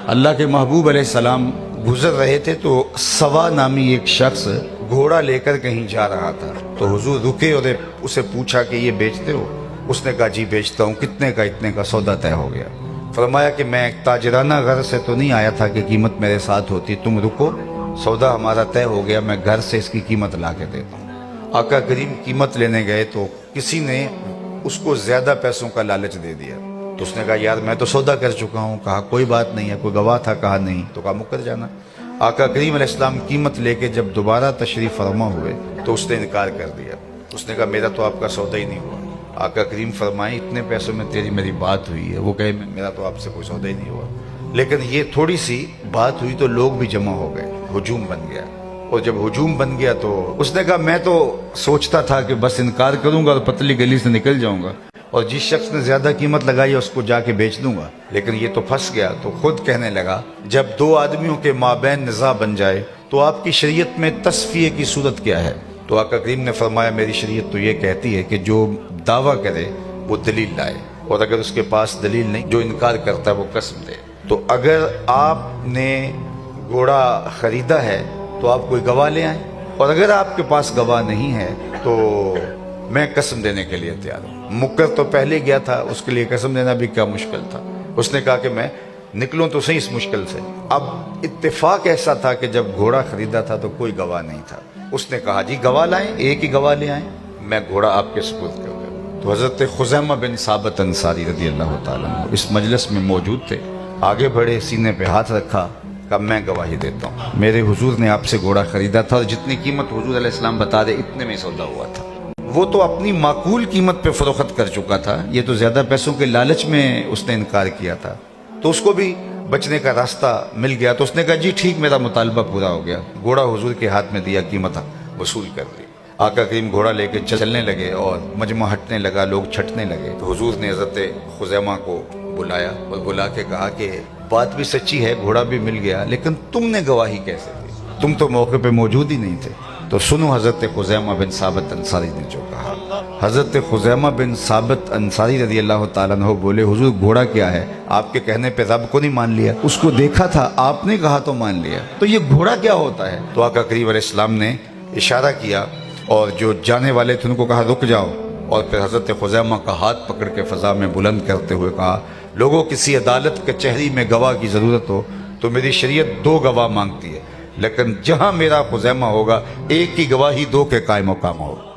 اللہ کے محبوب علیہ السلام گزر رہے تھے تو سوا نامی ایک شخص گھوڑا لے کر کہیں جا رہا تھا، تو حضور رکے اور اسے پوچھا کہ یہ بیچتے ہو؟ اس نے کہا جی بیچتا ہوں۔ کتنے کا؟ اتنے کا۔ سودا طے ہو گیا۔ فرمایا کہ میں ایک تاجرانہ غرض سے تو نہیں آیا تھا کہ قیمت میرے ساتھ ہوتی، تم رکو، سودا ہمارا طے ہو گیا، میں گھر سے اس کی قیمت لا کے دیتا ہوں۔ آقا کریم قیمت لینے گئے تو کسی نے اس کو زیادہ پیسوں کا لالچ دے دیا، تو اس نے کہا یار میں تو سودا کر چکا ہوں۔ کہا کوئی بات نہیں ہے، کوئی گواہ تھا؟ کہا نہیں۔ تو کہا مکر جانا۔ آقا کریم علیہ السلام قیمت لے کے جب دوبارہ تشریف فرما ہوئے تو اس نے انکار کر دیا۔ اس نے کہا میرا تو آپ کا سودا ہی نہیں ہوا۔ آقا کریم فرمائے اتنے پیسوں میں تیری میری بات ہوئی ہے؟ وہ کہے میرا تو آپ سے کوئی سودا ہی نہیں ہوا۔ لیکن یہ تھوڑی سی بات ہوئی تو لوگ بھی جمع ہو گئے، ہجوم بن گیا۔ اور جب ہجوم بن گیا تو اس نے کہا میں تو سوچتا تھا کہ بس انکار کروں گا اور پتلی گلی سے نکل جاؤں گا اور جس شخص نے زیادہ قیمت لگائی ہے اس کو جا کے بیچ دوں گا، لیکن یہ تو پھنس گیا۔ تو خود کہنے لگا جب دو آدمیوں کے مابین نزاع بن جائے تو آپ کی شریعت میں تصفیے کی صورت کیا ہے؟ تو آقا کریم نے فرمایا میری شریعت تو یہ کہتی ہے کہ جو دعویٰ کرے وہ دلیل لائے، اور اگر اس کے پاس دلیل نہیں، جو انکار کرتا ہے وہ قسم دے۔ تو اگر آپ نے گھوڑا خریدا ہے تو آپ کوئی گواہ لے آئیں، اور اگر آپ کے پاس گواہ نہیں ہے تو میں قسم دینے کے لیے تیار ہوں۔ مکر تو پہلے گیا تھا، اس کے لیے قسم دینا بھی کیا مشکل تھا۔ اس نے کہا کہ میں نکلوں تو صحیح اس مشکل سے۔ اب اتفاق ایسا تھا کہ جب گھوڑا خریدا تھا تو کوئی گواہ نہیں تھا۔ اس نے کہا جی گواہ لائیں، ایک ہی گواہ لے آئیں، میں گھوڑا آپ کے سپرد کر دوں۔ تو حضرت خزیمہ بن ثابت انصاری رضی اللہ تعالیٰ عنہ اس مجلس میں موجود تھے، آگے بڑھے، سینے پہ ہاتھ رکھا، کہا میں گواہی دیتا ہوں میرے حضور نے آپ سے گھوڑا خریدا تھا اور جتنی قیمت حضور علیہ السلام بتا دے اتنے میں سودا ہوا تھا۔ وہ تو اپنی معقول قیمت پہ فروخت کر چکا تھا، یہ تو زیادہ پیسوں کے لالچ میں اس نے انکار کیا تھا، تو اس کو بھی بچنے کا راستہ مل گیا۔ تو اس نے کہا جی ٹھیک، میرا مطالبہ پورا ہو گیا۔ گھوڑا حضور کے ہاتھ میں دیا، قیمت وصول کر لی۔ آقا کریم گھوڑا لے کے چلنے لگے اور مجمع ہٹنے لگا، لوگ چھٹنے لگے۔ تو حضور نے حضرت خزیمہ کو بلایا اور بلا کے کہا کہ بات بھی سچی ہے، گھوڑا بھی مل گیا، لیکن تم نے گواہی کیسے دی؟ تم تو موقع پہ موجود ہی نہیں تھے۔ تو سنو حضرت خزیمہ بن ثابت انصاری نے جو کہا۔ حضرت خزیمہ بن ثابت انصاری رضی اللہ تعالیٰ عنہ بولے حضور گھوڑا کیا ہے؟ آپ کے کہنے پہ رب کو نہیں مان لیا؟ اس کو دیکھا تھا، آپ نے کہا تو مان لیا، تو یہ گھوڑا کیا ہوتا ہے؟ تو آقا کریم علیہ السلام نے اشارہ کیا اور جو جانے والے تھے ان کو کہا رک جاؤ، اور پھر حضرت خزیمہ کا ہاتھ پکڑ کے فضا میں بلند کرتے ہوئے کہا لوگوں کسی عدالت کچہری میں گواہ کی ضرورت ہو تو میری شریعت دو گواہ مانگتی ہے، لیکن جہاں میرا خزیمہ ہوگا ایک کی گواہی دو کے قائم مقام ہوگا۔